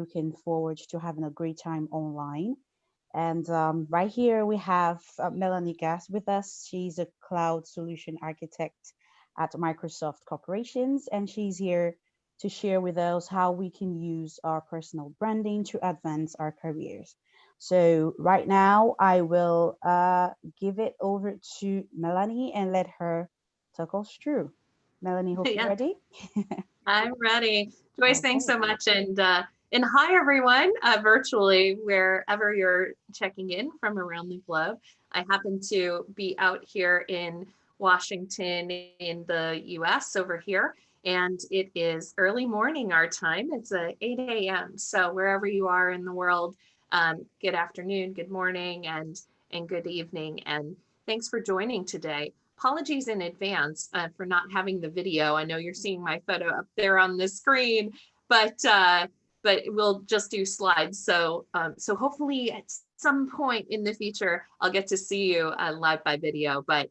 looking forward to having a great time online. And right here we have Melanie Gass with us. She's a cloud solution architect at Microsoft Corporations, and she's here to share with us how we can use our personal branding to advance our careers. So right now, I will give it over to Melanie and let her talk us through. Melanie, hope you're Yeah, ready. I'm ready. Joyce, thanks Okay. so much. And hi, everyone, virtually, wherever you're checking in from around the globe. I happen to be out here in Washington in the US over here, and it is early morning our time. It's 8 a.m. So wherever you are in the world, good afternoon, good morning, and good evening. And thanks for joining today. Apologies in advance for not having the video. I know you're seeing my photo up there on the screen, but we'll just do slides. So hopefully at some point in the future, I'll get to see you live by video. But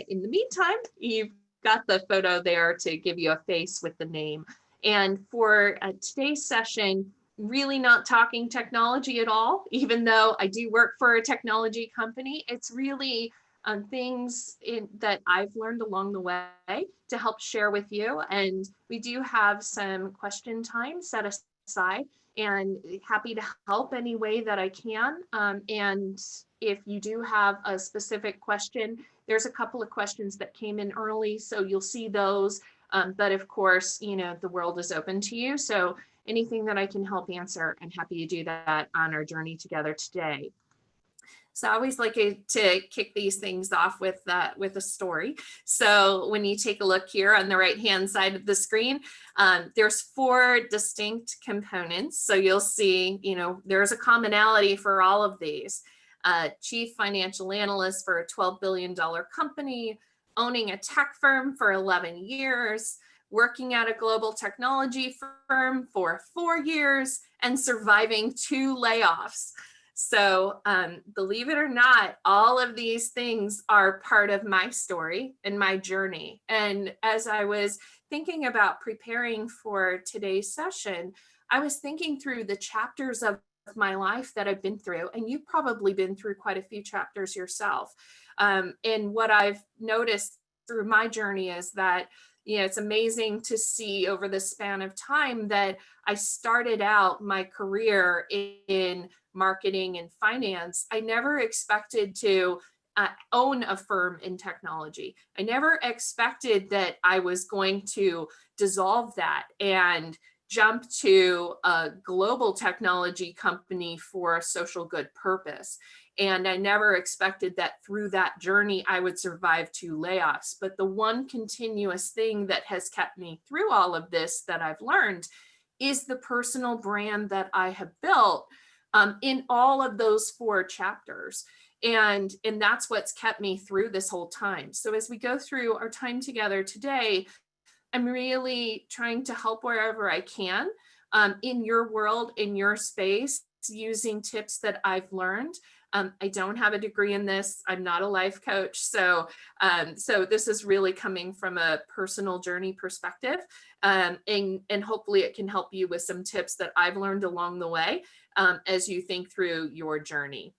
in the meantime, you've got the photo there to give you a face with the name. And for today's session, really not talking technology at all, even though I do work for a technology company. It's really things that I've learned along the way to help share with you. And we do have some question time set aside, and happy to help any way that I can. And if you do have a specific question, there's a couple of questions that came in early, so you'll see those. But of course, the world is open to you. So anything that I can help answer, I'm happy to do that on our journey together today. So I always like to kick these things off with a story. So when you take a look here on the right-hand side of the screen, there's 4 distinct components. So you'll see, there's a commonality for all of these. Chief financial analyst for a $12 billion company, owning a tech firm for 11 years, working at a global technology firm for 4 years, and surviving 2 layoffs. So believe it or not, all of these things are part of my story and my journey. And as I was thinking about preparing for today's session, I was thinking through the chapters of my life that I've been through, and you've probably been through quite a few chapters yourself. And what I've noticed through my journey is that it's amazing to see over the span of time that I started out my career in marketing and finance. I never expected to own a firm in technology. I never expected that I was going to dissolve that and jump to a global technology company for a social good purpose. And I never expected that through that journey, I would survive 2 layoffs. But the one continuous thing that has kept me through all of this that I've learned is the personal brand that I have built in all of those 4 chapters. And that's what's kept me through this whole time. So as we go through our time together today, I'm really trying to help wherever I can in your world, in your space, using tips that I've learned. I don't have a degree in this. I'm not a life coach. So this is really coming from a personal journey perspective. And hopefully it can help you with some tips that I've learned along the way as you think through your journey.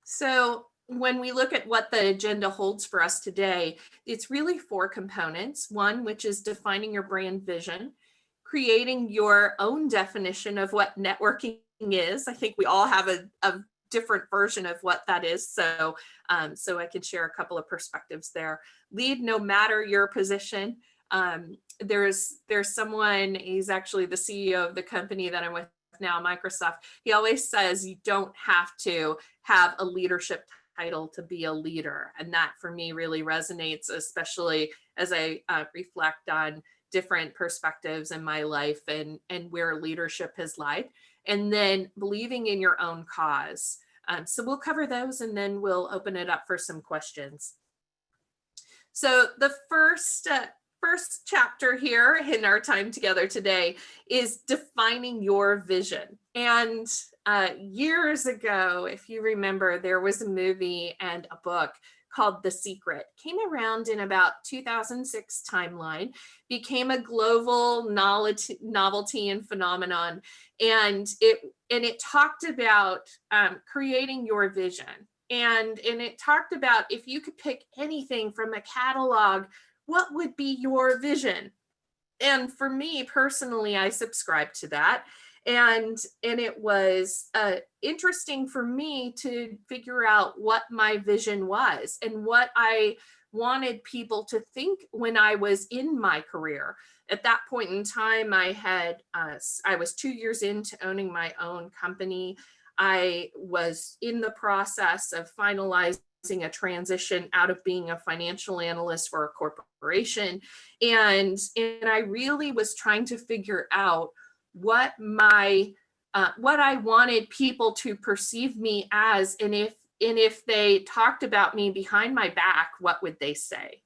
So when we look at what the agenda holds for us today, it's really 4 components. One, which is defining your brand vision, creating your own definition of what networking is. I think we all have a different version of what that is. So I can share a couple of perspectives there. Lead no matter your position. There's someone, he's actually the CEO of the company that I'm with now, Microsoft. He always says you don't have to have a leadership title to be a leader. And that for me really resonates, especially as I reflect on different perspectives in my life and where leadership has lied. And then believing in your own cause. So we'll cover those and then we'll open it up for some questions. So the first chapter here in our time together today is defining your vision. And years ago, if you remember, there was a movie and a book called The Secret. Came around in about 2006 timeline, became a global novelty and phenomenon. And it talked about creating your vision. And it talked about if you could pick anything from a catalog, what would be your vision? And for me personally, I subscribe to that. And it was interesting for me to figure out what my vision was and what I wanted people to think when I was in my career. At that point in time, I was 2 years into owning my own company. I was in the process of finalizing a transition out of being a financial analyst for a corporation. And I really was trying to figure out what I wanted people to perceive me as, and if they talked about me behind my back, what would they say?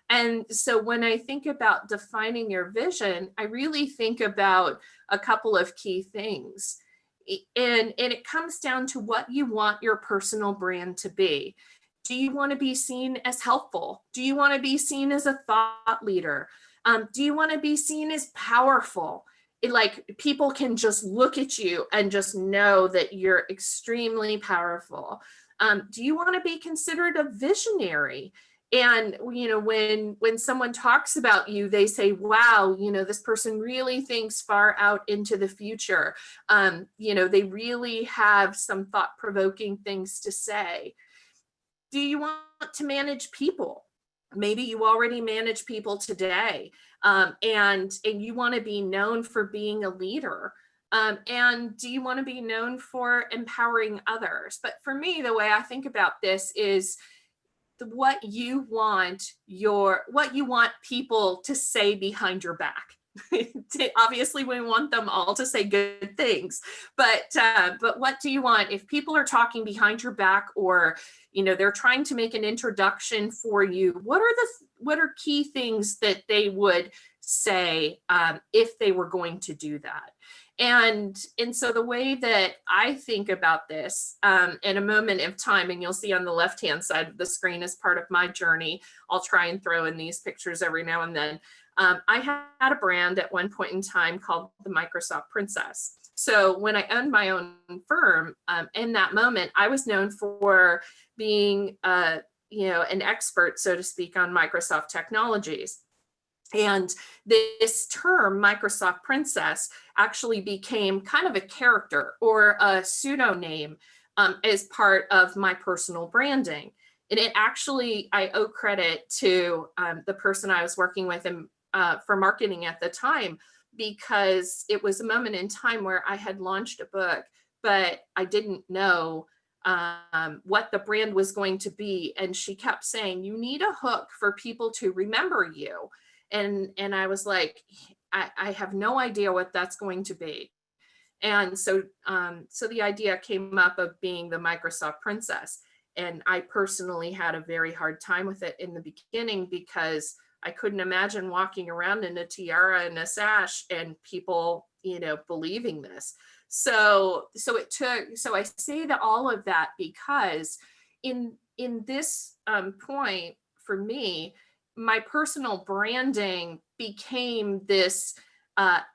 And so when I think about defining your vision, I really think about a couple of key things. And it comes down to what you want your personal brand to be. Do you want to be seen as helpful? Do you want to be seen as a thought leader? Do you want to be seen as powerful? Like people can just look at you and just know that you're extremely powerful. Do you want to be considered a visionary? And when someone talks about you, they say, wow, this person really thinks far out into the future. They really have some thought-provoking things to say. Do you want to manage people? Maybe you already manage people today, and you want to be known for being a leader. And do you want to be known for empowering others? But for me, the way I think about this is what you want people to say behind your back. Obviously, we want them all to say good things, but what do you want if people are talking behind your back, or they're trying to make an introduction for you? What are key things that they would say if they were going to do that? And so the way that I think about this in a moment of time, and you'll see on the left-hand side of the screen as part of my journey, I'll try and throw in these pictures every now and then. I had a brand at one point in time called the Microsoft Princess. So when I owned my own firm, in that moment, I was known for being, an expert, so to speak, on Microsoft technologies. And this term, Microsoft Princess, actually became kind of a character or a pseudonym as part of my personal branding. And it actually, I owe credit to the person I was working with for marketing at the time, because it was a moment in time where I had launched a book, but I didn't know what the brand was going to be. And she kept saying, you need a hook for people to remember you. And I was like, I have no idea what that's going to be. And so the idea came up of being the Microsoft Princess. And I personally had a very hard time with it in the beginning, because I couldn't imagine walking around in a tiara and a sash and people, believing this. So I say that all of that because in this point for me, my personal branding became this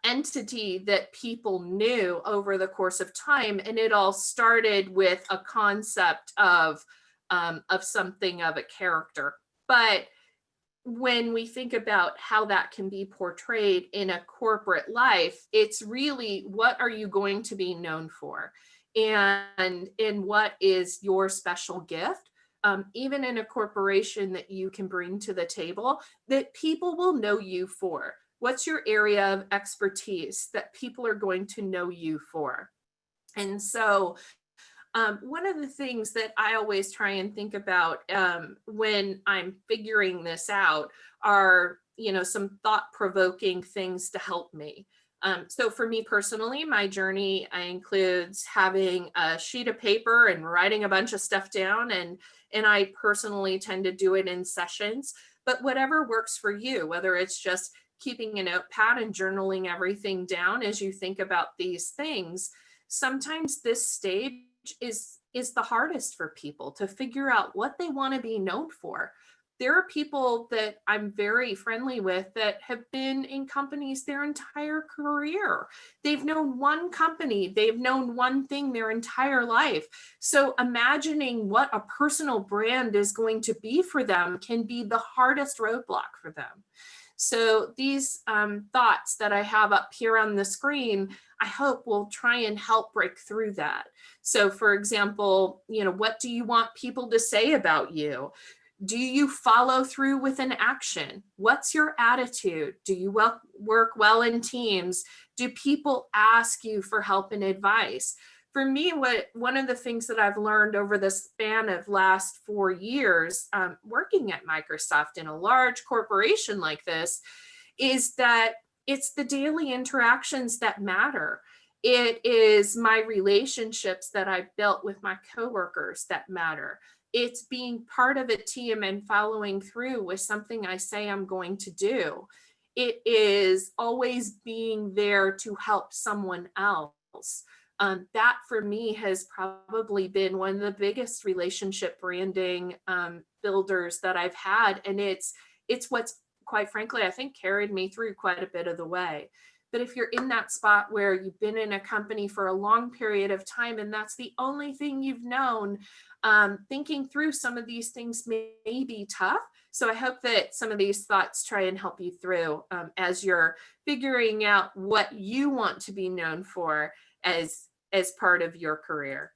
entity that people knew over the course of time. And it all started with a concept of something of a character. But when we think about how that can be portrayed in a corporate life, it's really, what are you going to be known for? And what is your special gift? Even in a corporation, that you can bring to the table that people will know you for. What's your area of expertise that people are going to know you for? And so one of the things that I always try and think about when I'm figuring this out are, some thought-provoking things to help me. So for me personally, my journey includes having a sheet of paper and writing a bunch of stuff down, and I personally tend to do it in sessions. But whatever works for you, whether it's just keeping a notepad and journaling everything down as you think about these things, sometimes this stage is is the hardest for people to figure out what they want to be known for. There are people that I'm very friendly with that have been in companies their entire career. They've known one company, they've known one thing their entire life. So imagining what a personal brand is going to be for them can be the hardest roadblock for them. So these thoughts that I have up here on the screen, I hope will try and help break through that. So for example, what do you want people to say about you? Do you follow through with an action? What's your attitude? Do you work well in teams? Do people ask you for help and advice? For me, one of the things that I've learned over the span of last 4 years, working at Microsoft in a large corporation like this, is that it's the daily interactions that matter. It is my relationships that I built with my coworkers that matter. It's being part of a team and following through with something I say I'm going to do. It is always being there to help someone else. That for me has probably been one of the biggest relationship branding builders that I've had. And it's what's, quite frankly, I think carried me through quite a bit of the way. But if you're in that spot where you've been in a company for a long period of time and that's the only thing you've known, thinking through some of these things may be tough. So I hope that some of these thoughts try and help you through as you're figuring out what you want to be known for as part of your career.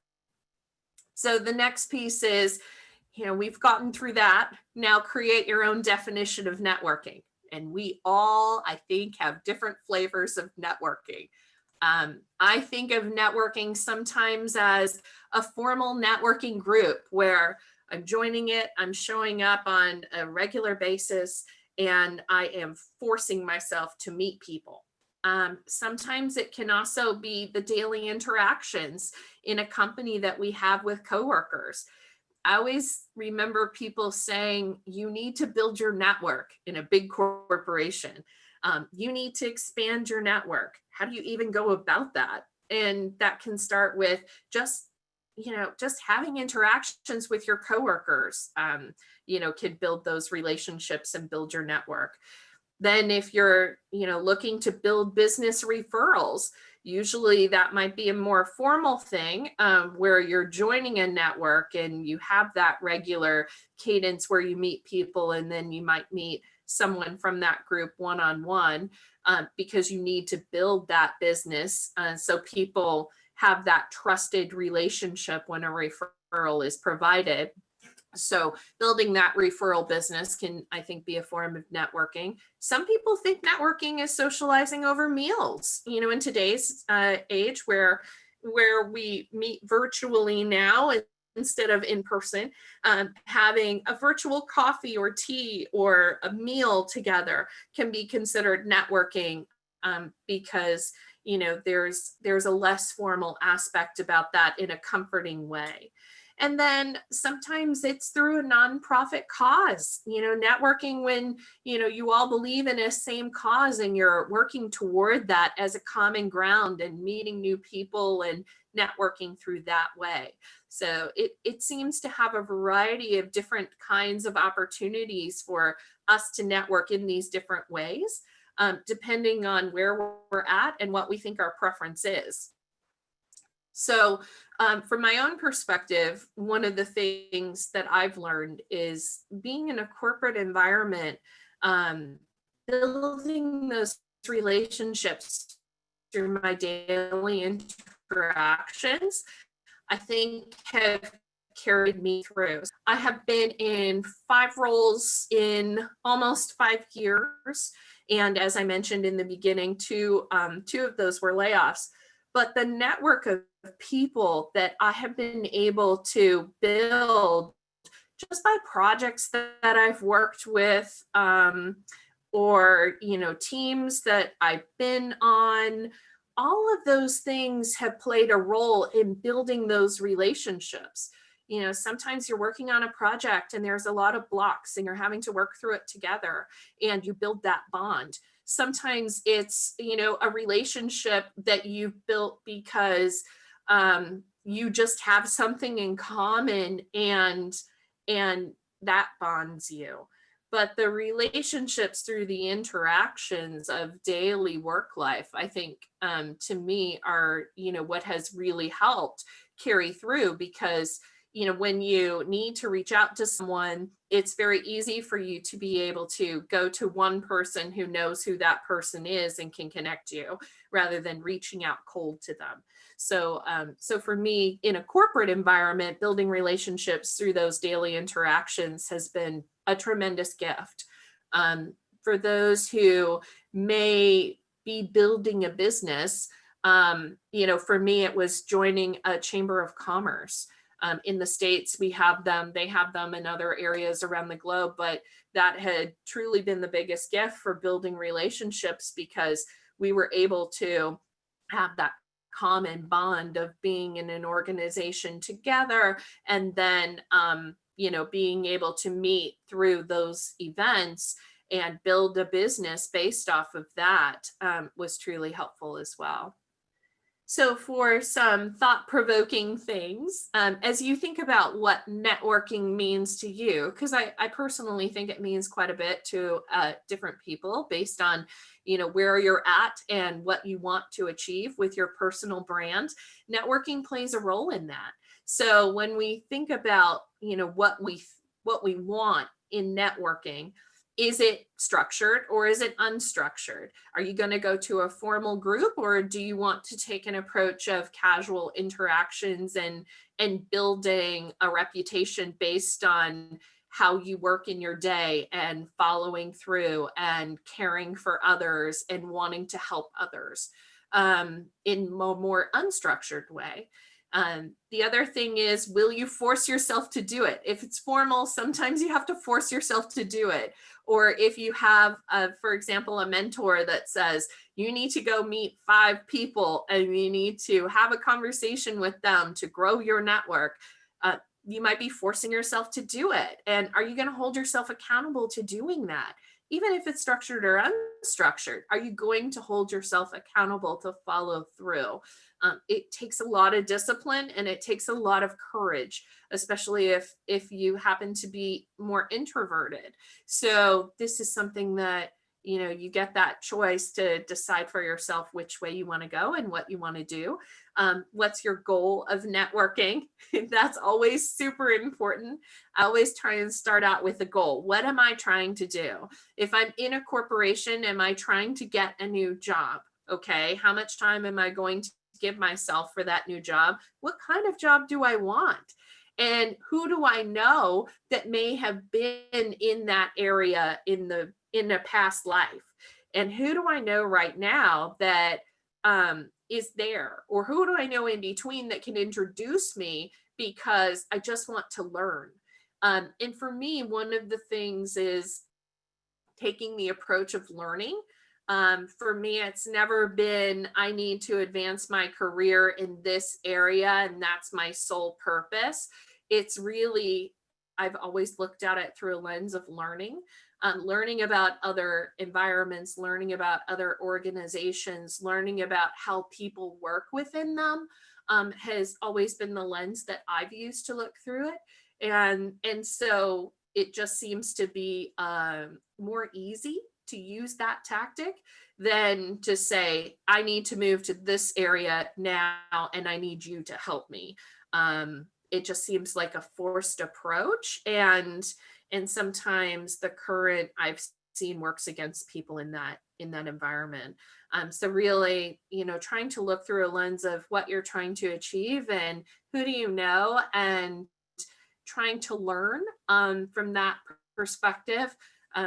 So the next piece is, we've gotten through that. Now create your own definition of networking. And we all, I think, have different flavors of networking. I think of networking sometimes as a formal networking group where I'm joining it, I'm showing up on a regular basis, and I am forcing myself to meet people. Sometimes it can also be the daily interactions in a company that we have with coworkers. I always remember people saying, you need to build your network in a big corporation. You need to expand your network. How do you even go about that? And that can start with just having interactions with your coworkers, can build those relationships and build your network. Then if you're, looking to build business referrals, usually that might be a more formal thing where you're joining a network and you have that regular cadence where you meet people and then you might meet someone from that group one-on-one because you need to build that business so people have that trusted relationship when a referral is provided. So building that referral business can, I think, be a form of networking. Some people think networking is socializing over meals, in today's age where we meet virtually now instead of in person, having a virtual coffee or tea or a meal together can be considered networking because, there's a less formal aspect about that in a comforting way. And then sometimes it's through a nonprofit cause, networking when, you all believe in a same cause and you're working toward that as a common ground and meeting new people and networking through that way. So it seems to have a variety of different kinds of opportunities for us to network in these different ways, depending on where we're at and what we think our preference is. So from my own perspective, one of the things that I've learned is being in a corporate environment, building those relationships through my daily interactions, I think have carried me through. I have been in 5 roles in almost 5 years. And as I mentioned in the beginning, two of those were layoffs. But the network of people that I have been able to build just by projects that I've worked with, or teams that I've been on, all of those things have played a role in building those relationships. Sometimes you're working on a project and there's a lot of blocks and you're having to work through it together and you build that bond. Sometimes it's, a relationship that you've built because you just have something in common, and that bonds you. But the relationships through the interactions of daily work life, I think, to me are, what has really helped carry through, because when you need to reach out to someone, it's very easy for you to be able to go to one person who knows who that person is and can connect you, rather than reaching out cold to them. So for me, in a corporate environment, building relationships through those daily interactions has been a tremendous gift. For those who may be building a business, for me, it was joining a chamber of commerce. In the States, we have them, they have them in other areas around the globe, but that had truly been the biggest gift for building relationships, because we were able to have that common bond of being in an organization together, and then being able to meet through those events and build a business based off of that, was truly helpful as well. So for some thought-provoking things, as you think about what networking means to you, because I personally think it means quite a bit to different people based on, where you're at and what you want to achieve with your personal brand. Networking plays a role in that. So when we think about, what we want in networking, is it structured or is it unstructured? Are you going to go to a formal group, or do you want to take an approach of casual interactions and building a reputation based on how you work in your day and following through and caring for others and wanting to help others, in a more unstructured way? The other thing is, will you force yourself to do it? If it's formal, sometimes you have to force yourself to do it. Or if you have, for example, a mentor that says, you need to go meet 5 people and you need to have a conversation with them to grow your network, you might be forcing yourself to do it. And are you going to hold yourself accountable to doing that? Even if it's structured or unstructured, are you going to hold yourself accountable to follow through? It takes a lot of discipline and it takes a lot of courage, especially if you happen to be more introverted. So this is something that, you get that choice to decide for yourself which way you want to go and what you want to do. What's your goal of networking? That's always super important. I always try and start out with a goal. What am I trying to do? If I'm in a corporation, am I trying to get a new job? Okay, how much time am I going to give myself for that new job? What kind of job do I want? And who do I know that may have been in that area in a past life? And who do I know right now that is there? Or who do I know in between that can introduce me, because I just want to learn? And for me, one of the things is taking the approach of learning. For me, it's never been, I need to advance my career in this area and that's my sole purpose. It's really, I've always looked at it through a lens of learning, learning about other environments, learning about other organizations, learning about how people work within them, has always been the lens that I've used to look through it. And so it just seems to be more easy to use that tactic than to say, I need to move to this area now and I need you to help me. It just seems like a forced approach, and sometimes the current I've seen works against people in that environment. So really, trying to look through a lens of what you're trying to achieve and who do you know, and trying to learn from that perspective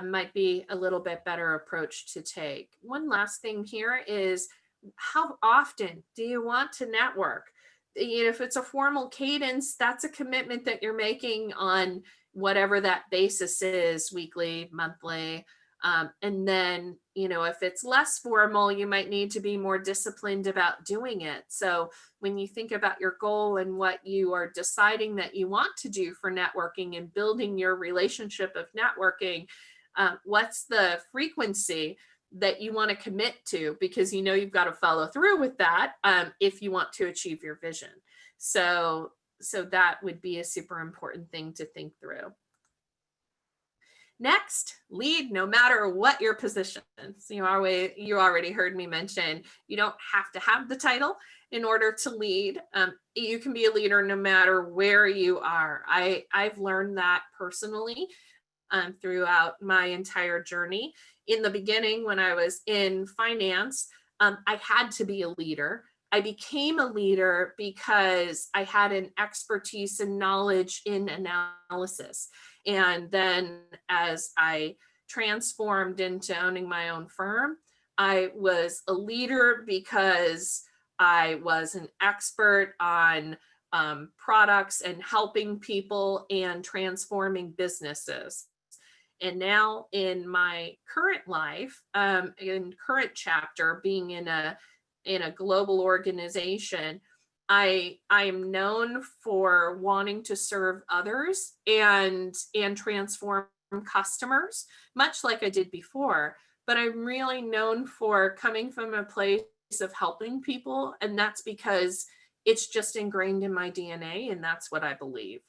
might be a little bit better approach to take. One last thing here is, how often do you want to network? If it's a formal cadence, that's a commitment that you're making on whatever that basis is, weekly, monthly. And then, if it's less formal, you might need to be more disciplined about doing it. So when you think about your goal and what you are deciding that you want to do for networking and building your relationship of networking, what's the frequency that you want to commit to, because you know you've got to follow through with that if you want to achieve your vision. So that would be a super important thing to think through. Next, lead no matter what your position. So you already heard me mention, you don't have to have the title in order to lead. You can be a leader no matter where you are. I've learned that personally throughout my entire journey. In the beginning, when I was in finance, I had to be a leader. I became a leader because I had an expertise and knowledge in analysis. And then as I transformed into owning my own firm, I was a leader because I was an expert on products and helping people and transforming businesses. And now in my current life, in current chapter, being in a global organization, I am known for wanting to serve others and transform customers, much like I did before. But I'm really known for coming from a place of helping people, and that's because it's just ingrained in my DNA, and that's what I believe.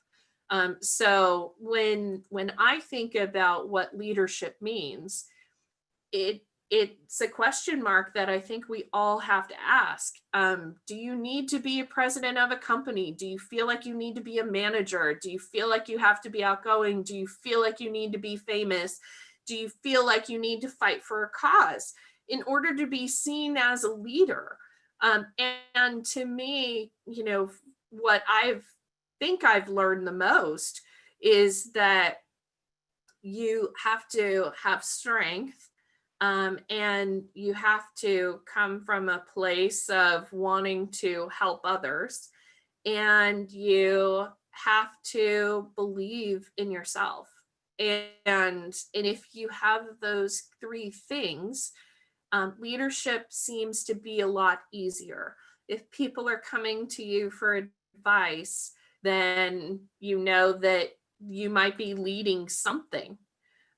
So when I think about what leadership means, it's a question mark that I think we all have to ask. Do you need to be a president of a company? Do you feel like you need to be a manager? Do you feel like you have to be outgoing? Do you feel like you need to be famous? Do you feel like you need to fight for a cause in order to be seen as a leader? And to me, you know, what I've learned the most is that you have to have strength, and you have to come from a place of wanting to help others, and you have to believe in yourself. And if you have those three things, leadership seems to be a lot easier. If people are coming to you for advice, then you know that you might be leading something.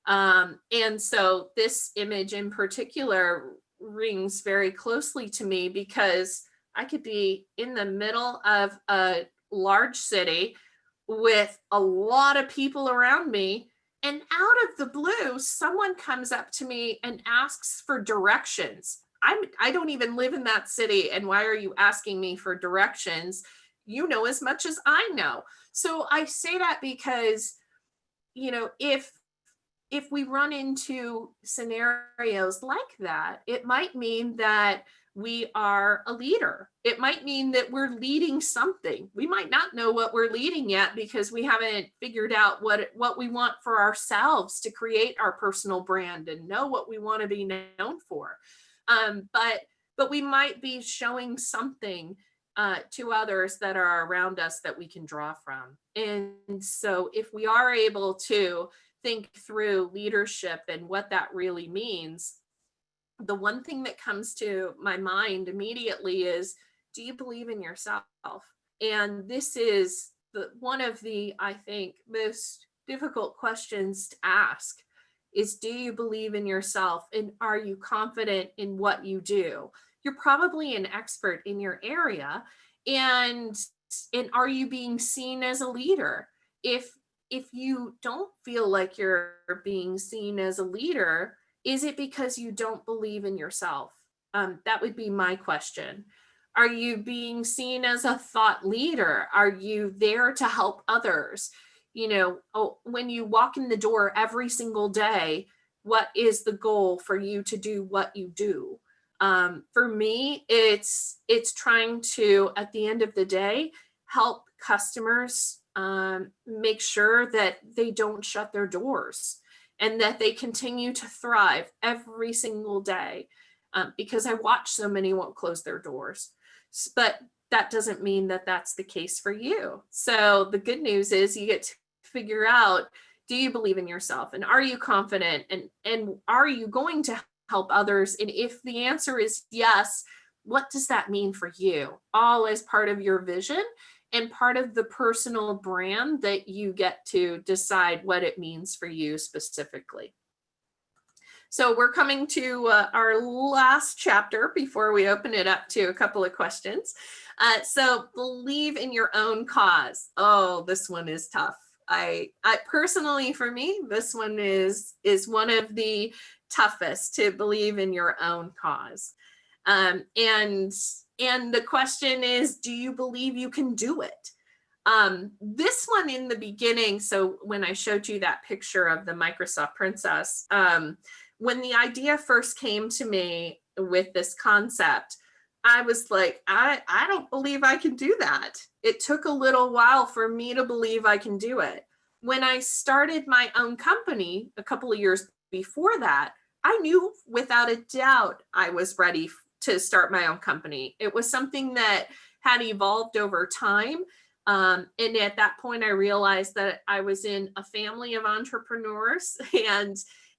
And so this image in particular rings very closely to me, because I could be in the middle of a large city with a lot of people around me, and out of the blue, someone comes up to me and asks for directions. I don't even live in that city, and why are you asking me for directions? You know as much as I know. So I say that because, you know, if we run into scenarios like that, it might mean that we are a leader. It might mean that we're leading something. We might not know what we're leading yet, because we haven't figured out what we want for ourselves to create our personal brand and know what we want to be known for. But we might be showing something to others that are around us that we can draw from. And so if we are able to think through leadership and what that really means, the one thing that comes to my mind immediately is, do you believe in yourself? And this is one of the, I think, most difficult questions to ask is, do you believe in yourself, and are you confident in what you do? You're probably an expert in your area, and are you being seen as a leader? If you don't feel like you're being seen as a leader, is it because you don't believe in yourself? That would be my question. Are you being seen as a thought leader? Are you there to help others? You know, when you walk in the door every single day, what is the goal for you to do what you do? For me, it's trying to, at the end of the day, help customers make sure that they don't shut their doors and that they continue to thrive every single day, because I watch so many won't close their doors. But that doesn't mean that that's the case for you. So the good news is you get to figure out, do you believe in yourself, and are you confident, and are you going to help others? And if the answer is yes, what does that mean for you? All as part of your vision and part of the personal brand that you get to decide what it means for you specifically. So we're coming to our last chapter before we open it up to a couple of questions. So believe in your own cause. Oh, this one is tough. I personally, for me, this one is one of the toughest, to believe in your own cause. And the question is, do you believe you can do it? This one in the beginning, so when I showed you that picture of the Microsoft Princess, when the idea first came to me with this concept, I was like, I don't believe I can do that. It took a little while for me to believe I can do it. When I started my own company a couple of years before that, I knew without a doubt I was ready to start my own company. It was something that had evolved over time. And at that point, I realized that I was in a family of entrepreneurs,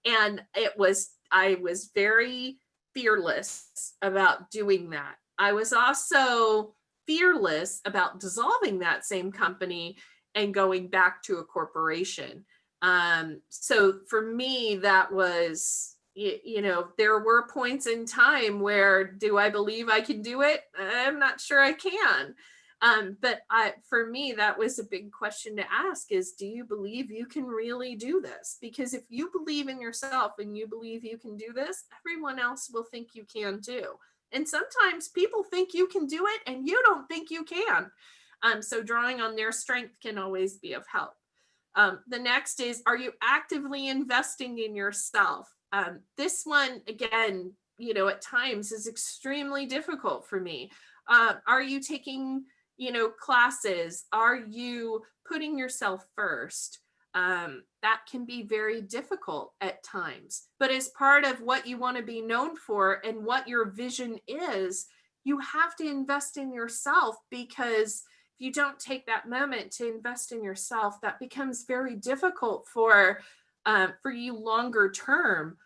and I was very fearless about doing that. I was also fearless about dissolving that same company and going back to a corporation. So for me, that was, there were points in time where, do I believe I can do it? I'm not sure I can. But for me, that was a big question to ask, is, do you believe you can really do this? Because if you believe in yourself and you believe you can do this, everyone else will think you can too. And sometimes people think you can do it and you don't think you can. So drawing on their strength can always be of help. The next is, are you actively investing in yourself? This one, again, at times is extremely difficult for me. Are you taking classes? Are you putting yourself first? That can be very difficult at times, but as part of what you want to be known for and what your vision is, you have to invest in yourself, because if you don't take that moment to invest in yourself, that becomes very difficult for you longer term.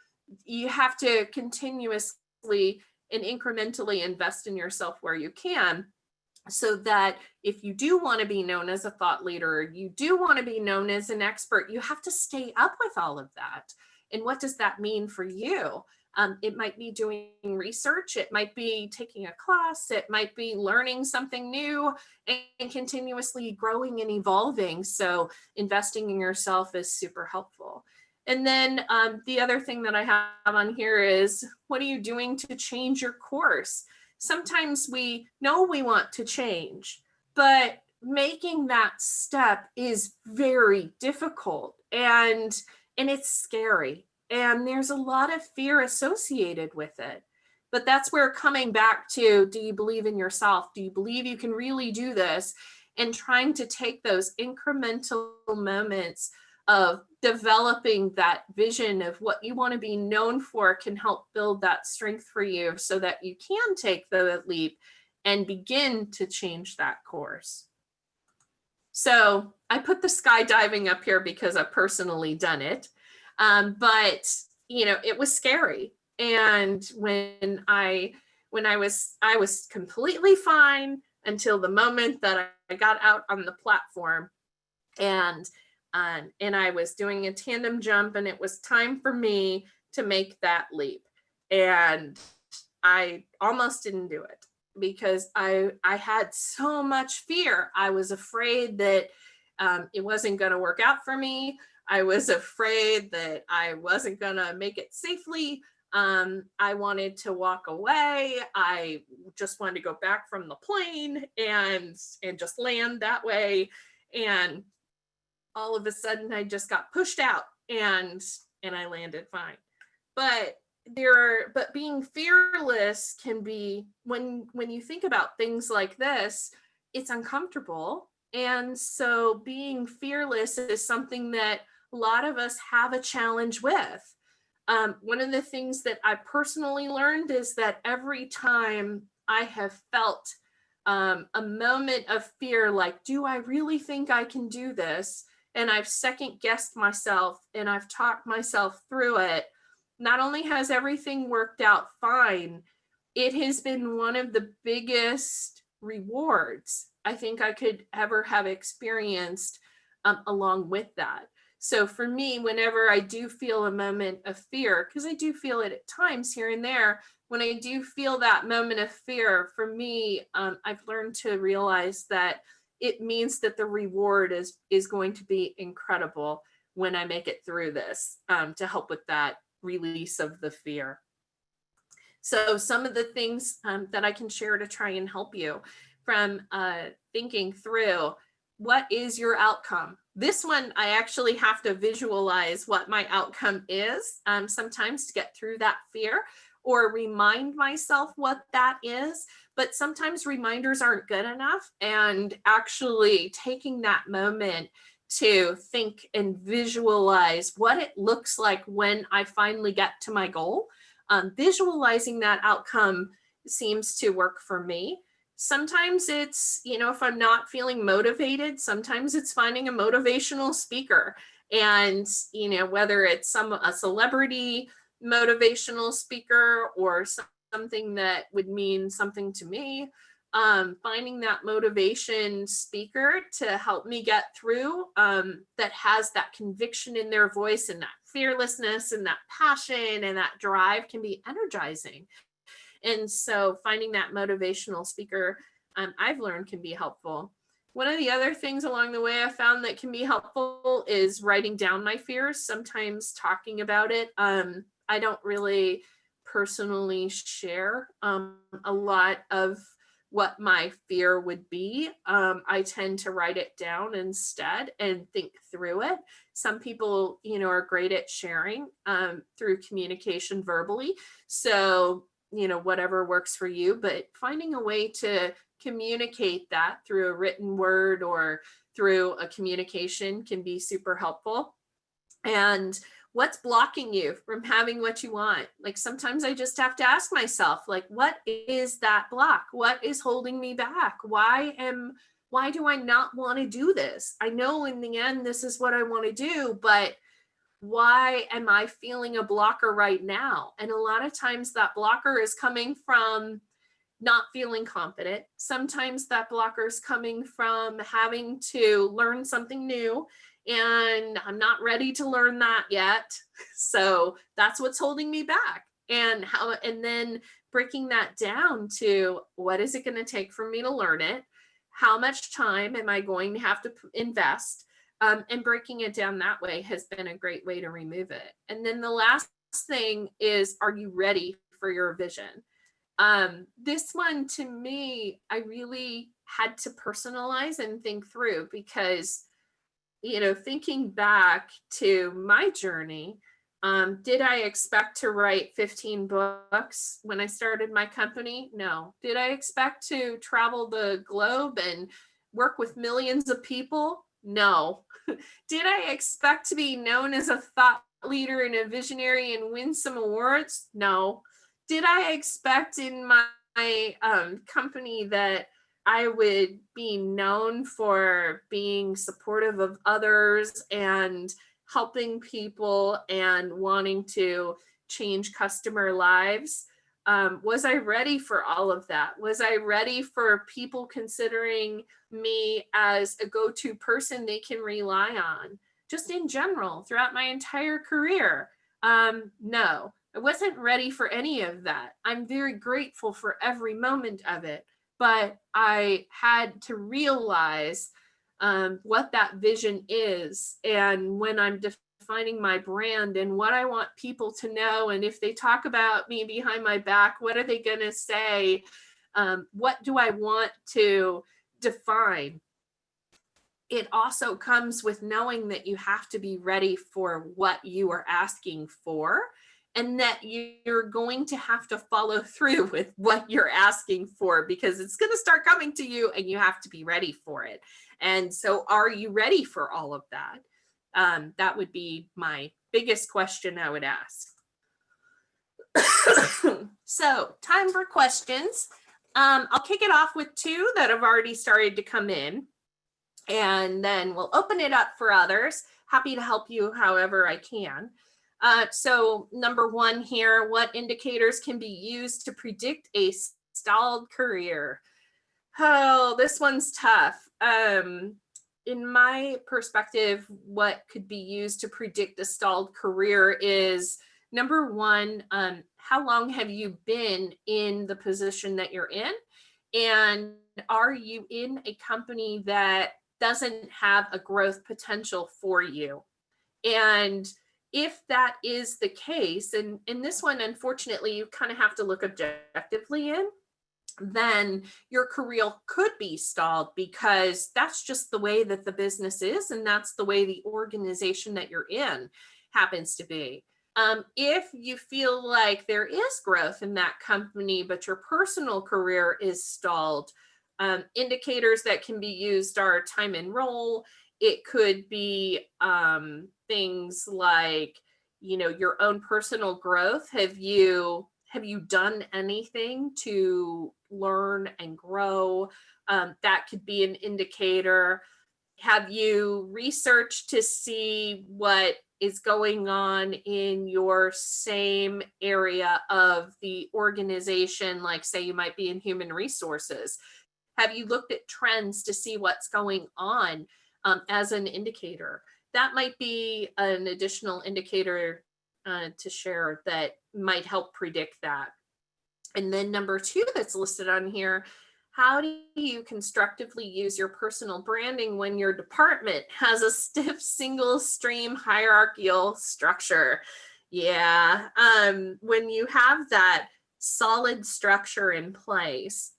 You have to continuously and incrementally invest in yourself where you can, so that if you do want to be known as a thought leader, you do want to be known as an expert, you have to stay up with all of that. And what does that mean for you? It might be doing research, it might be taking a class, it might be learning something new and continuously growing and evolving. So investing in yourself is super helpful. And then the other thing that I have on here is, what are you doing to change your course? Sometimes we know we want to change, but making that step is very difficult, and it's scary, and there's a lot of fear associated with it. But that's where coming back to, do you believe in yourself? Do you believe you can really do this? And trying to take those incremental moments of developing that vision of what you want to be known for can help build that strength for you, so that you can take the leap and begin to change that course. So I put the skydiving up here because I've personally done it. But it was scary. And when I was completely fine until the moment that I got out on the platform, and I was doing a tandem jump, and it was time for me to make that leap. And I almost didn't do it because I had so much fear. I was afraid that it wasn't going to work out for me. I was afraid that I wasn't going to make it safely. I wanted to walk away. I just wanted to go back from the plane and just land that way. And all of a sudden I just got pushed out and I landed fine. But being fearless can be, when you think about things like this, it's uncomfortable. And so being fearless is something that a lot of us have a challenge with. One of the things that I personally learned is that every time I have felt a moment of fear, like, do I really think I can do this? And I've second guessed myself and I've talked myself through it. Not only has everything worked out fine, it has been one of the biggest rewards I think I could ever have experienced along with that. So for me, whenever I do feel a moment of fear, because I do feel it at times here and there, when I do feel that moment of fear, for me, I've learned to realize that it means that the reward is going to be incredible when I make it through this, to help with that release of the fear. So some of the things that I can share to try and help you from thinking through, what is your outcome? This one, I actually have to visualize what my outcome is sometimes to get through that fear, or remind myself what that is. But sometimes reminders aren't good enough, and actually taking that moment to think and visualize what it looks like when I finally get to my goal. Visualizing that outcome seems to work for me. Sometimes it's, if I'm not feeling motivated, sometimes it's finding a motivational speaker. And, whether it's a celebrity motivational speaker or something that would mean something to me, finding that motivation speaker to help me get through, that has that conviction in their voice and that fearlessness and that passion and that drive can be energizing. And so finding that motivational speaker, I've learned can be helpful. One of the other things along the way I found that can be helpful is writing down my fears, sometimes talking about it. I don't really personally share a lot of what my fear would be. I tend to write it down instead and think through it. Some people, are great at sharing through communication verbally. So, whatever works for you, but finding a way to communicate that through a written word or through a communication can be super helpful. And what's blocking you from having what you want? Like sometimes I just have to ask myself, like, what is that block? What is holding me back? Why do I not want to do this? I know in the end, this is what I want to do, but why am I feeling a blocker right now? And a lot of times that blocker is coming from not feeling confident. Sometimes that blocker is coming from having to learn something new, and I'm not ready to learn that yet. So that's what's holding me back. And then breaking that down to, what is it going to take for me to learn it? How much time am I going to have to invest? And breaking it down that way has been a great way to remove it. And then the last thing is, are you ready for your vision? This one, to me, I really had to personalize and think through, because, thinking back to my journey, did I expect to write 15 books when I started my company? No. Did I expect to travel the globe and work with millions of people? No. Did I expect to be known as a thought leader and a visionary and win some awards? No. Did I expect in my company that I would be known for being supportive of others and helping people and wanting to change customer lives? Was I ready for all of that? Was I ready for people considering me as a go-to person they can rely on? Just in general, throughout my entire career? No, I wasn't ready for any of that. I'm very grateful for every moment of it, but I had to realize what that vision is. And when I'm defining my brand and what I want people to know, and if they talk about me behind my back, what are they going to say? What do I want to define? It also comes with knowing that you have to be ready for what you are asking for, and that you're going to have to follow through with what you're asking for, because it's going to start coming to you and you have to be ready for it. And so, are you ready for all of that? That would be my biggest question I would ask. So, time for questions. I'll kick it off with two that have already started to come in, and then we'll open it up for others. Happy to help you however I can. So number one here, what indicators can be used to predict a stalled career? Oh, this one's tough. in my perspective, what could be used to predict a stalled career is number one, how long have you been in the position that you're in? And are you in a company that doesn't have a growth potential for you? And if that is the case, and in this one, unfortunately, you kind of have to look objectively in, then your career could be stalled because that's just the way that the business is, and that's the way the organization that you're in happens to be. If you feel like there is growth in that company, but your personal career is stalled, indicators that can be used are time and role. It could be things like, your own personal growth. Have you done anything to learn and grow? That could be an indicator. Have you researched to see what is going on in your same area of the organization? Like, say, you might be in human resources. Have you looked at trends to see what's going on as an indicator? That might be an additional indicator to share that might help predict that. And then number two that's listed on here, how do you constructively use your personal branding when your department has a stiff single stream hierarchical structure? Yeah, when you have that solid structure in place,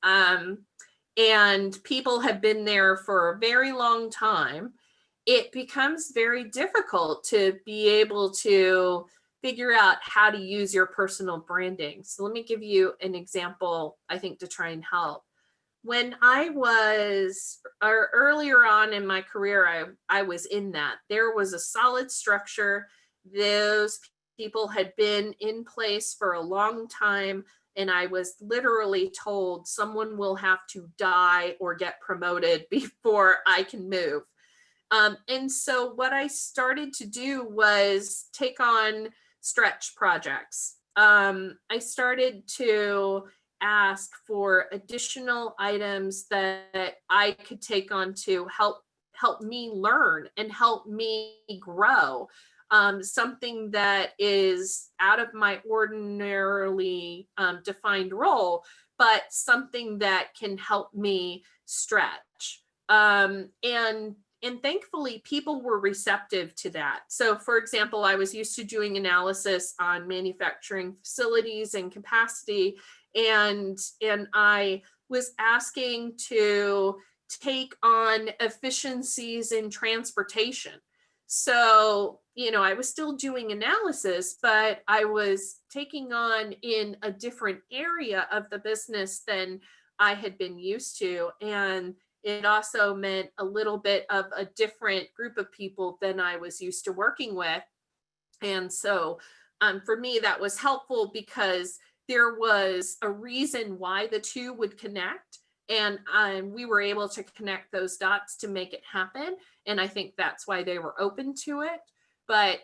and people have been there for a very long time, it becomes very difficult to be able to figure out how to use your personal branding. So let me give you an example, I think, to try and help. When I was earlier on in my career, I was in that. There was a solid structure. Those people had been in place for a long time. And I was literally told someone will have to die or get promoted before I can move. And so what I started to do was take on stretch projects. I started to ask for additional items that I could take on to help me learn and help me grow. Something that is out of my ordinarily defined role, but something that can help me stretch. And thankfully, people were receptive to that. So, for example, I was used to doing analysis on manufacturing facilities and capacity, and I was asking to take on efficiencies in transportation. So, I was still doing analysis, but I was taking on in a different area of the business than I had been used to. And it also meant a little bit of a different group of people than I was used to working with. And so for me, that was helpful because there was a reason why the two would connect. And we were able to connect those dots to make it happen. And I think that's why they were open to it. But,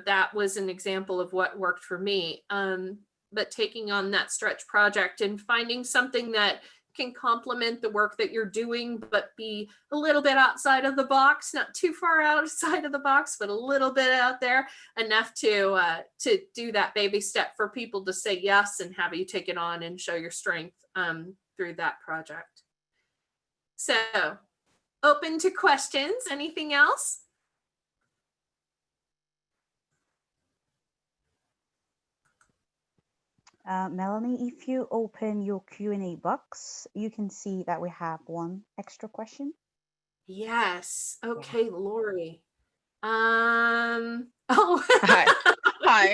that was an example of what worked for me. But taking on that stretch project and finding something that can complement the work that you're doing, but be a little bit outside of the box, not too far outside of the box, but a little bit out there, enough to do that baby step for people to say yes and have you take it on and show your strength through that project. So, open to questions. Anything else? Melanie, if you open your Q&A box, you can see that we have one extra question. Yes. Okay, Lori. Hi,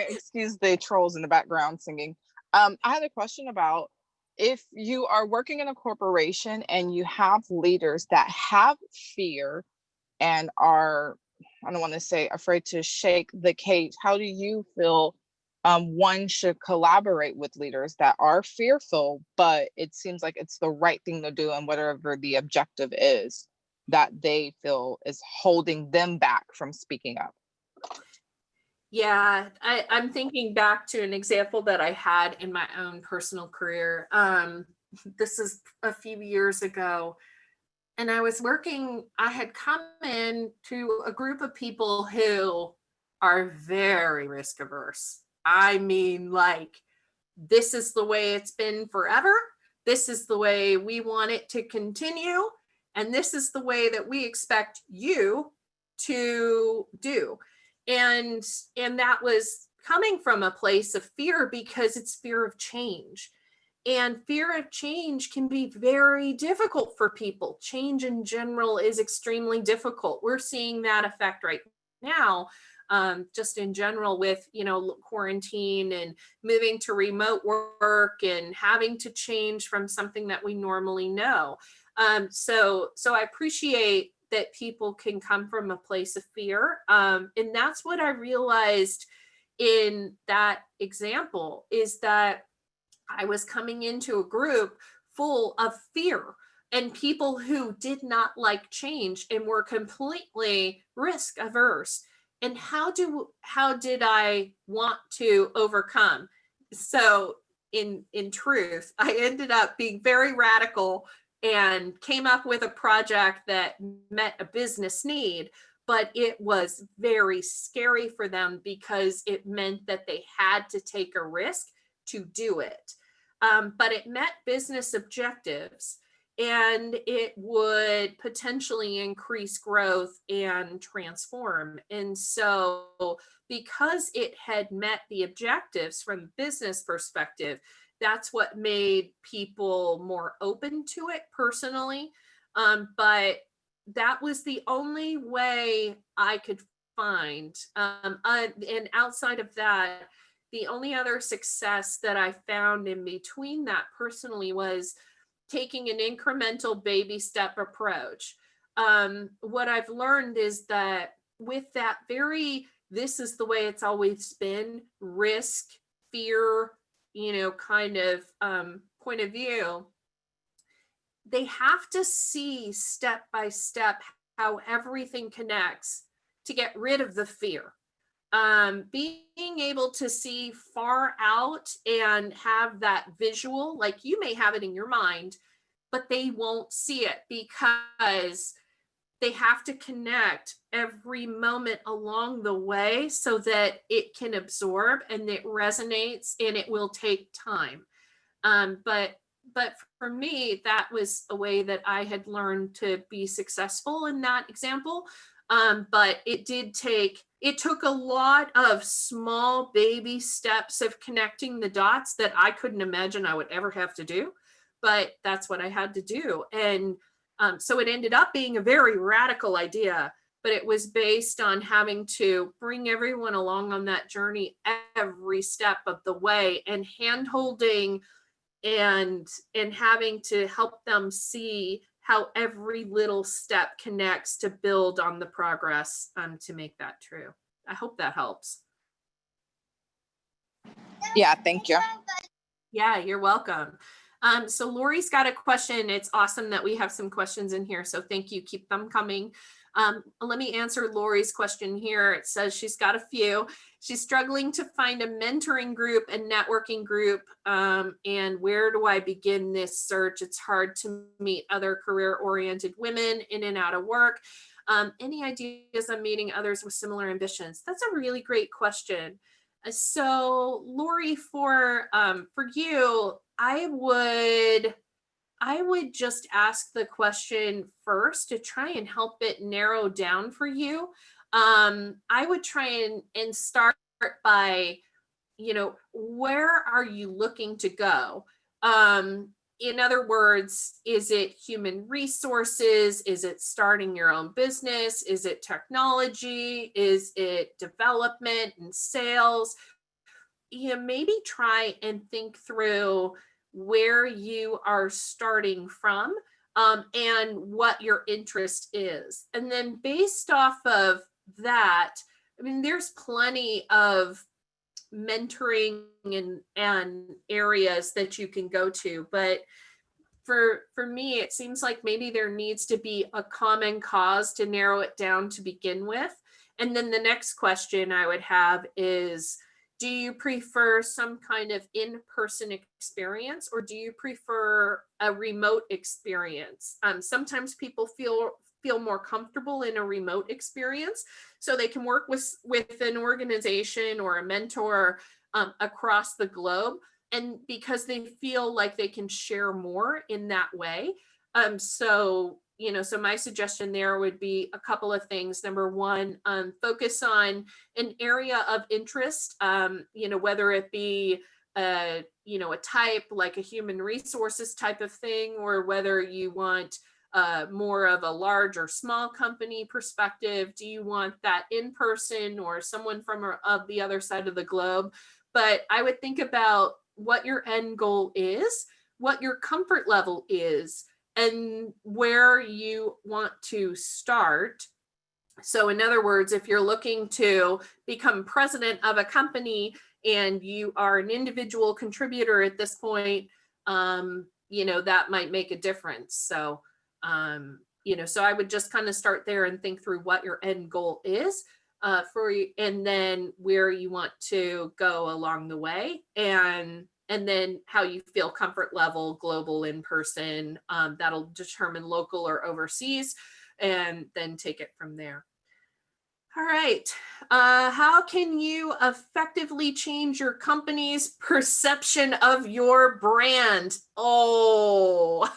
excuse the trolls in the background singing. I had a question about if you are working in a corporation and you have leaders that have fear and are, I don't want to say afraid to shake the cage, how do you feel one should collaborate with leaders that are fearful, but it seems like it's the right thing to do, and whatever the objective is that they feel is holding them back from speaking up? Yeah, I'm thinking back to an example that I had in my own personal career. This is a few years ago. and I had come in to a group of people who are very risk averse. I mean, like, this is the way it's been forever. This is the way we want it to continue. And this is the way that we expect you to do. And that was coming from a place of fear, because it's fear of change. And fear of change can be very difficult for people. Change in general is extremely difficult. We're seeing that effect right now, just in general with, quarantine and moving to remote work and having to change from something that we normally know. So I appreciate that people can come from a place of fear. And that's what I realized in that example, is that I was coming into a group full of fear and people who did not like change and were completely risk averse. And how did I want to overcome? So in truth, I ended up being very radical and came up with a project that met a business need, but it was very scary for them because it meant that they had to take a risk to do it. But it met business objectives, and it would potentially increase growth and transform. And so, because it had met the objectives from a business perspective, that's what made people more open to it personally. But that was the only way I could find. And outside of that, the only other success that I found in between that personally was taking an incremental baby step approach. What I've learned is that with that this is the way it's always been, risk, fear, kind of point of view, they have to see step by step how everything connects to get rid of the fear. Being able to see far out and have that visual, like you may have it in your mind, but they won't see it because they have to connect every moment along the way so that it can absorb and it resonates, and it will take time. But for me, that was a way that I had learned to be successful in that example. But it took a lot of small baby steps of connecting the dots that I couldn't imagine I would ever have to do, but that's what I had to do. And so it ended up being a very radical idea, but it was based on having to bring everyone along on that journey every step of the way, and hand-holding and having to help them see how every little step connects to build on the progress, to make that true. I hope that helps. Yeah, thank you. Yeah, you're welcome. So Lori's got a question. It's awesome that we have some questions in here, so thank you. Keep them coming. Let me answer Lori's question here. It says she's got a few. She's struggling to find a mentoring group and networking group. And where do I begin this search? It's hard to meet other career-oriented women in and out of work. Any ideas on meeting others with similar ambitions? That's a really great question. So Lori, for you, I would just ask the question first to try and help it narrow down for you. I would try and start by, where are you looking to go? In other words, is it human resources? Is it starting your own business? Is it technology? Is it development and sales? Maybe try and think through where you are starting from, and what your interest is. And then based off of that, there's plenty of mentoring and areas that you can go to. But for me, it seems like maybe there needs to be a common cause to narrow it down to begin with. And then the next question I would have is, Do you prefer some kind of in-person experience, or do you prefer a remote experience? Sometimes people feel more comfortable in a remote experience, so they can work with an organization or a mentor across the globe, and because they feel like they can share more in that way. So so my suggestion there would be a couple of things. Number one, focus on an area of interest, whether it be a type like a human resources type of thing, or whether you want more of a large or small company perspective. Do you want that in person or someone from the other side of the globe? But I would think about what your end goal is, what your comfort level is, and where you want to start. So in other words, if you're looking to become president of a company and you are an individual contributor at this point, that might make a difference. So, so I would just kind of start there and think through what your end goal is for you, and then where you want to go along the way, and then how you feel comfort level, global, in person. That'll determine local or overseas, and then take it from there. All right. How can you effectively change your company's perception of your brand? Oh,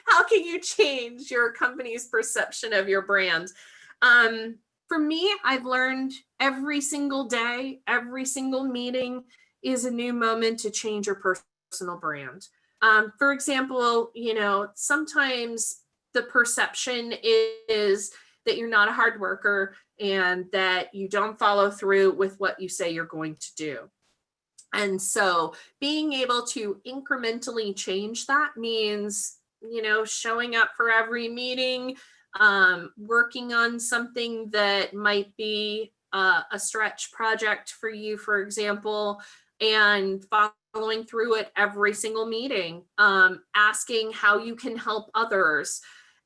how can you change your company's perception of your brand? For me, I've learned every single day, every single meeting is a new moment to change your personal brand. For example, sometimes the perception is that you're not a hard worker and that you don't follow through with what you say you're going to do. And so being able to incrementally change that means, showing up for every meeting, working on something that might be a stretch project for you, for example, and following through at every single meeting, asking how you can help others,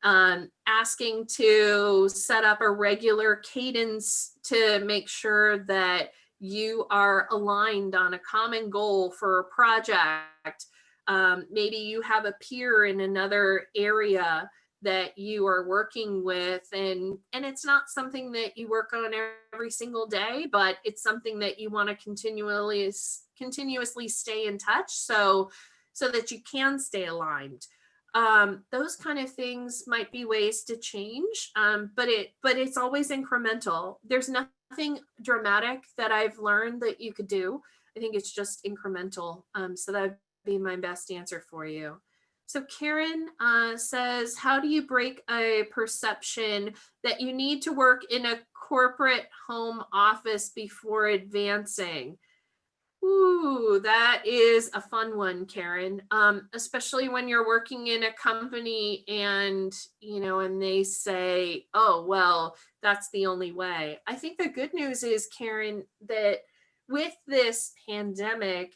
asking to set up a regular cadence to make sure that you are aligned on a common goal for a project. Maybe you have a peer in another area that you are working with, and it's not something that you work on every single day, but it's something that you want to continuously stay in touch so that you can stay aligned. Those kind of things might be ways to change, but it's always incremental. There's nothing dramatic that I've learned that you could do. I think it's just incremental. So that'd be my best answer for you. So Karen says, how do you break a perception that you need to work in a corporate home office before advancing? Ooh, that is a fun one, Karen. Especially when you're working in a company and, and they say, oh, well, that's the only way. I think the good news is, Karen, that with this pandemic,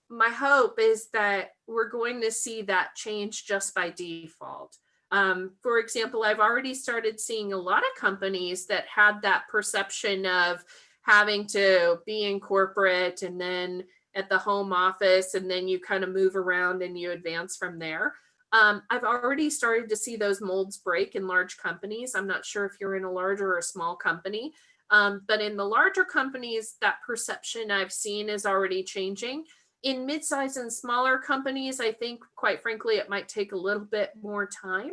my hope is that we're going to see that change just by default. For example, I've already started seeing a lot of companies that had that perception of having to be in corporate and then at the home office, and then you kind of move around and you advance from there. I've already started to see those molds break in large companies. I'm not sure if you're in a larger or a small company, but in the larger companies, that perception I've seen is already changing. In mid-size and smaller companies, I think, quite frankly, it might take a little bit more time.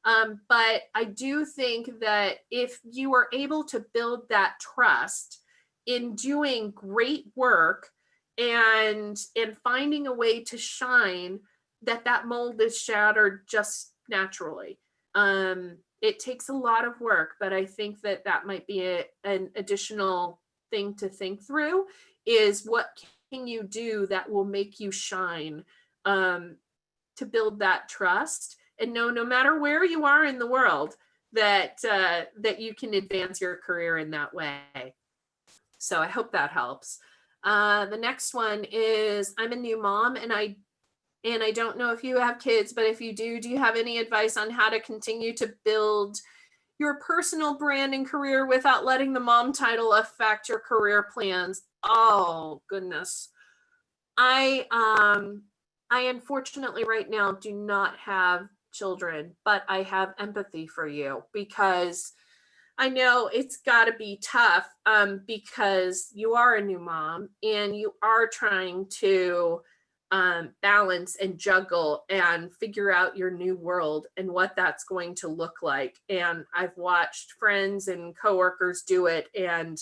But I do think that if you are able to build that trust in doing great work and finding a way to shine, that mold is shattered just naturally. It takes a lot of work, but I think that might be an additional thing to think through, is what can you do that will make you shine, to build that trust and know no matter where you are in the world that you can advance your career in that way. So I hope that helps. The next one is, I'm a new mom and I don't know if you have kids, but if you do you have any advice on how to continue to build your personal brand and career without letting the mom title affect your career plans? Oh goodness. I unfortunately right now do not have children, but I have empathy for you because I know it's got to be tough, because you are a new mom and you are trying to balance and juggle and figure out your new world and what that's going to look like. And I've watched friends and coworkers do it, and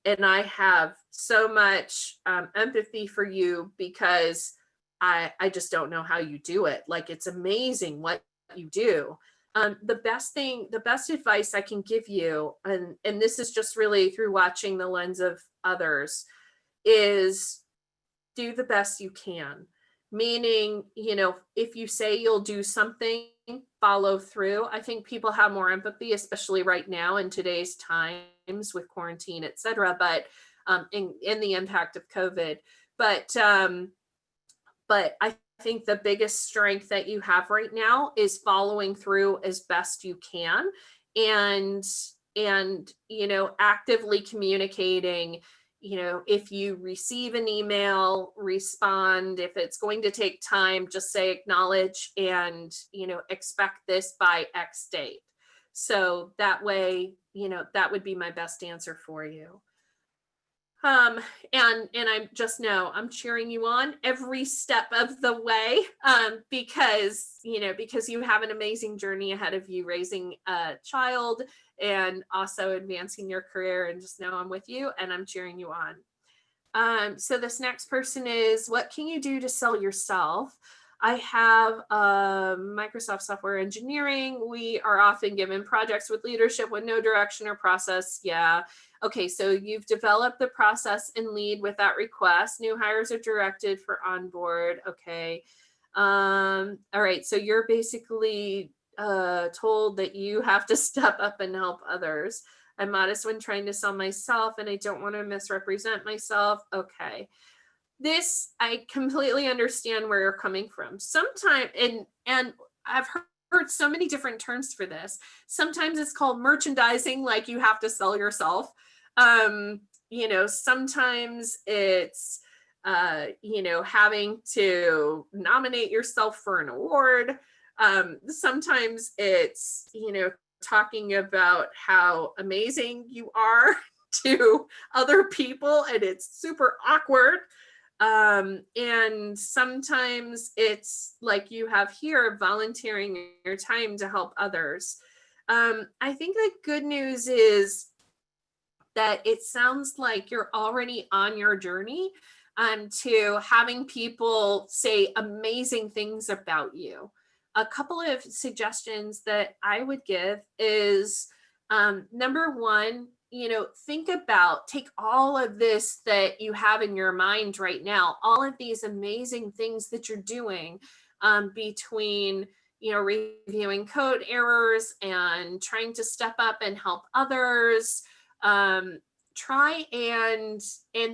I have so much empathy for you because I just don't know how you do it. Like, it's amazing what you do. The best advice I can give you, and this is just really through watching the lens of others, is do the best you can. Meaning, if you say you'll do something, follow through. I think people have more empathy, especially right now in today's times with quarantine, et cetera, but in the impact of COVID. But I think the biggest strength that you have right now is following through as best you can, and actively communicating. If you receive an email, respond. If it's going to take time, just say acknowledge and expect this by X date. So that way, that would be my best answer for you. And I just know I'm cheering you on every step of the way, because you have an amazing journey ahead of you, raising a child and also advancing your career, and just know I'm with you and I'm cheering you on. So this next person is, what can you do to sell yourself? I have Microsoft software engineering. We are often given projects with leadership with no direction or process. Yeah. Okay, so you've developed the process and lead with that request. New hires are directed for onboard. Okay. All right, so you're basically told that you have to step up and help others. I'm modest when trying to sell myself and I don't want to misrepresent myself. Okay. This, I completely understand where you're coming from. Sometimes, and I've heard so many different terms for this. Sometimes it's called merchandising, like you have to sell yourself. Sometimes it's having to nominate yourself for an award. Sometimes it's talking about how amazing you are to other people, and it's super awkward. And sometimes it's like you have here, volunteering your time to help others. I think the good news is that it sounds like you're already on your journey to having people say amazing things about you. A couple of suggestions that I would give is, number one, take all of this that you have in your mind right now, all of these amazing things that you're doing, between reviewing code errors and trying to step up and help others. Try and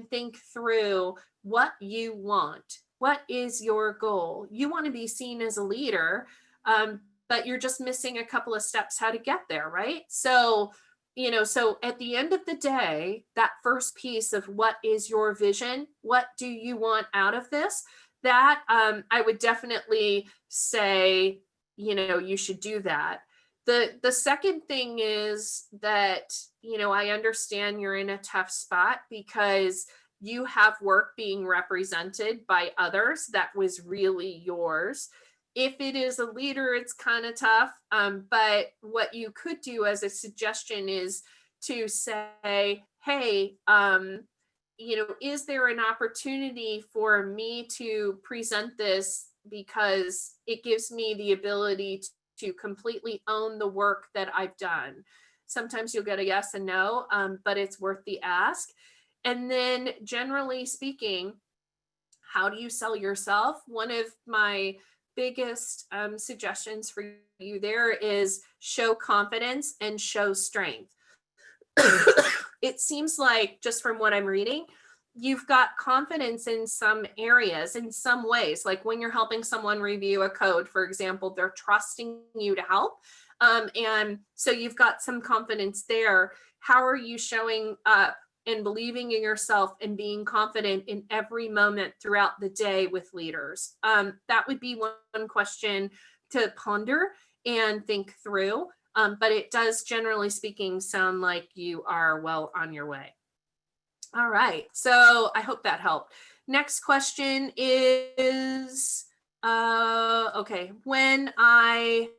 think through what you want. What is your goal? You want to be seen as a leader, but you're just missing a couple of steps how to get there, right? So at the end of the day, that first piece of what is your vision, what do you want out of this, that I would definitely say you should do that. The second thing is that I understand you're in a tough spot because you have work being represented by others that was really yours. If it is a leader, it's kind of tough. But what you could do as a suggestion is to say, hey, is there an opportunity for me to present this, because it gives me the ability to completely own the work that I've done. Sometimes you'll get a yes and no, but it's worth the ask. And then generally speaking, how do you sell yourself? One of my biggest suggestions for you there is show confidence and show strength. It seems like, just from what I'm reading, you've got confidence in some areas, in some ways, like when you're helping someone review a code, for example, they're trusting you to help. And so you've got some confidence there. How are you showing up and believing in yourself and being confident in every moment throughout the day with leaders? That would be one question to ponder and think through. But it does, generally speaking, sound like you are well on your way. All right, so I hope that helped. Next question is, okay, when I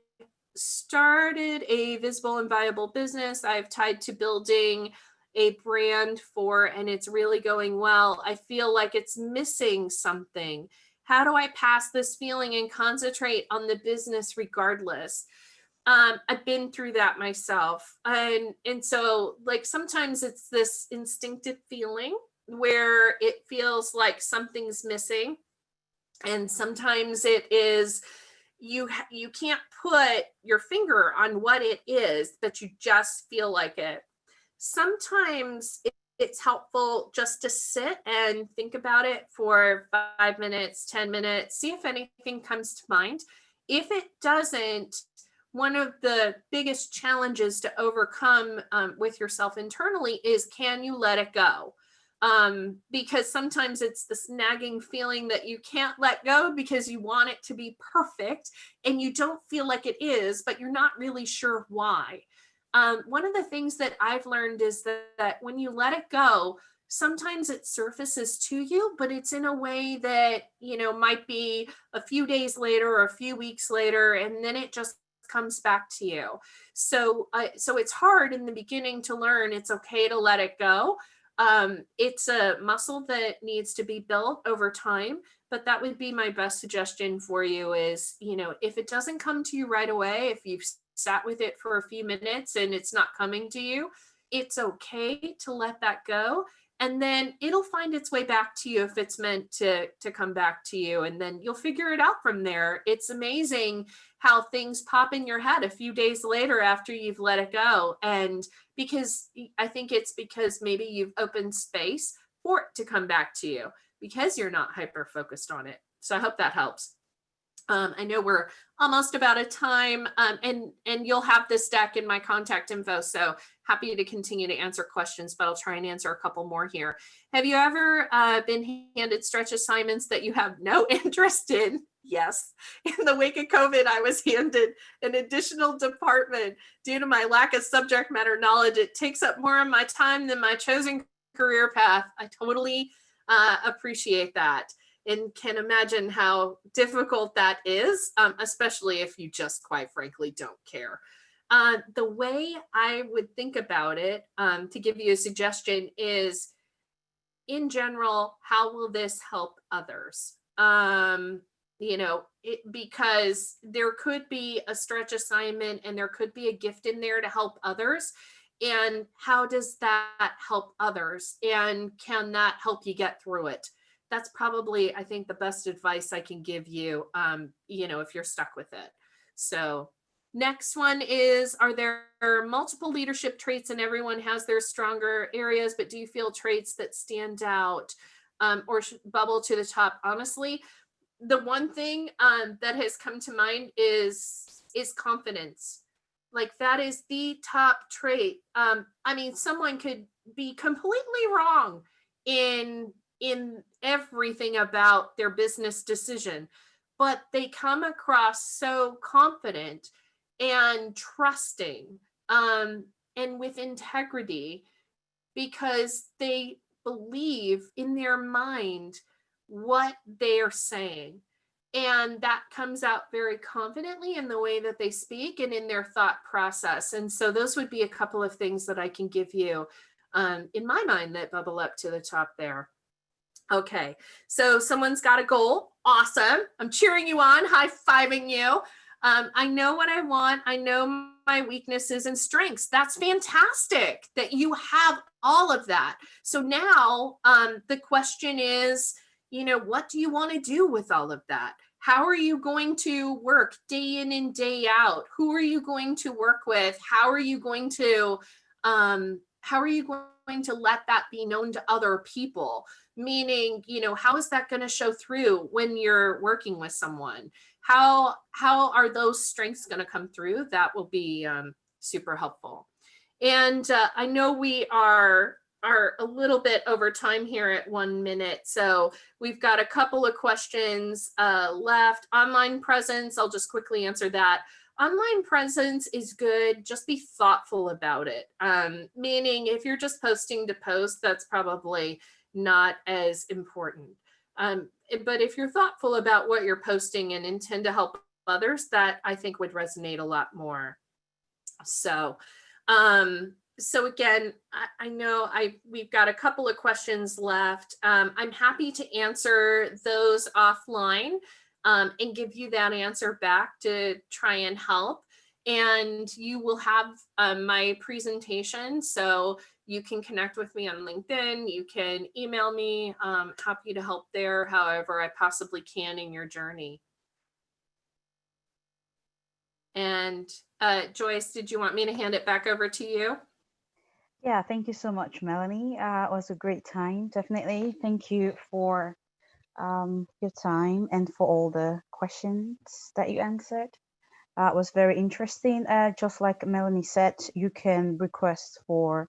started a visible and viable business I've tied to building a brand for, and it's really going well, I feel like it's missing something. How do I pass this feeling and concentrate on the business regardless? I've been through that myself. And so like sometimes it's this instinctive feeling where it feels like something's missing. And sometimes it is you can't put your finger on what it is, but you just feel like it. Sometimes it's helpful just to sit and think about it for 5 minutes, 10 minutes, see if anything comes to mind. If it doesn't, one of the biggest challenges to overcome with yourself internally is, can you let it go? Because sometimes it's this nagging feeling that you can't let go because you want it to be perfect and you don't feel like it is, but you're not really sure why. One of the things that I've learned is that when you let it go, sometimes it surfaces to you, but it's in a way that, you know, might be a few days later or a few weeks later, and then it just comes back to you. So it's hard in the beginning to learn it's okay to let it go. It's a muscle that needs to be built over time, but that would be my best suggestion for you is, you know, if it doesn't come to you right away, if you've sat with it for a few minutes and it's not coming to you, it's okay to let that go. And then it'll find its way back to you if it's meant to come back to you. And then you'll figure it out from there. It's amazing how things pop in your head a few days later after you've let it go. And because I think it's because maybe you've opened space for it to come back to you because you're not hyper focused on it. So I hope that helps. I know we're almost about a time, and you'll have this deck in my contact info, so happy to continue to answer questions, but I'll try and answer a couple more here. Have you ever been handed stretch assignments that you have no interest in? Yes. In the wake of COVID, I was handed an additional department due to my lack of subject matter knowledge. It takes up more of my time than my chosen career path. I totally appreciate that and can imagine how difficult that is, especially if you just quite frankly don't care. The way I would think about it, to give you a suggestion, is in general, how will this help others? You know, because there could be a stretch assignment and there could be a gift in there to help others. And how does that help others? And can that help you get through it? That's probably, I think, the best advice I can give you, you know, if you're stuck with it. So next one is, are there multiple leadership traits and everyone has their stronger areas, but do you feel traits that stand out or bubble to the top? Honestly, the one thing that has come to mind is confidence. Like that is the top trait. I mean, someone could be completely wrong in everything about their business decision, but they come across so confident and trusting, and with integrity because they believe in their mind what they are saying. And that comes out very confidently in the way that they speak and in their thought process. And so those would be a couple of things that I can give you in my mind that bubble up to the top there. Okay, so someone's got a goal. Awesome. I'm cheering you on, high-fiving you. I know what I want. I know my weaknesses and strengths. That's fantastic that you have all of that. So now the question is, you know, what do you want to do with all of that? How are you going to work day in and day out? Who are you going to work with? How are you going to let that be known to other people? Meaning, you know, how is that going to show through when you're working with someone? How are those strengths going to come through? That will be super helpful. And I know we are are a little bit over time here at 1 minute. So we've got a couple of questions left. Online presence, I'll just quickly answer that. Online presence is good, just be thoughtful about it. Meaning if you're just posting to post, that's probably not as important. But if you're thoughtful about what you're posting and intend to help others, that I think would resonate a lot more. So, so again, I know we've got a couple of questions left. I'm happy to answer those offline and give you that answer back to try and help. And you will have my presentation, so you can connect with me on LinkedIn. You can email me. Happy to help there, however I possibly can in your journey. And Joyce, did you want me to hand it back over to you? Yeah, thank you so much, Melanie. It was a great time, definitely. Thank you for your time and for all the questions that you answered. It was very interesting. Just like Melanie said, you can request for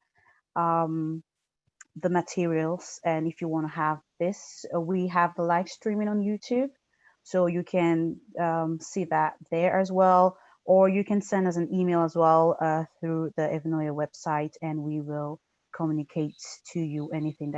the materials, and if you want to have this, we have the live streaming on YouTube, so you can see that there as well, or you can send us an email as well through the Evnoia website, and we will communicate to you anything that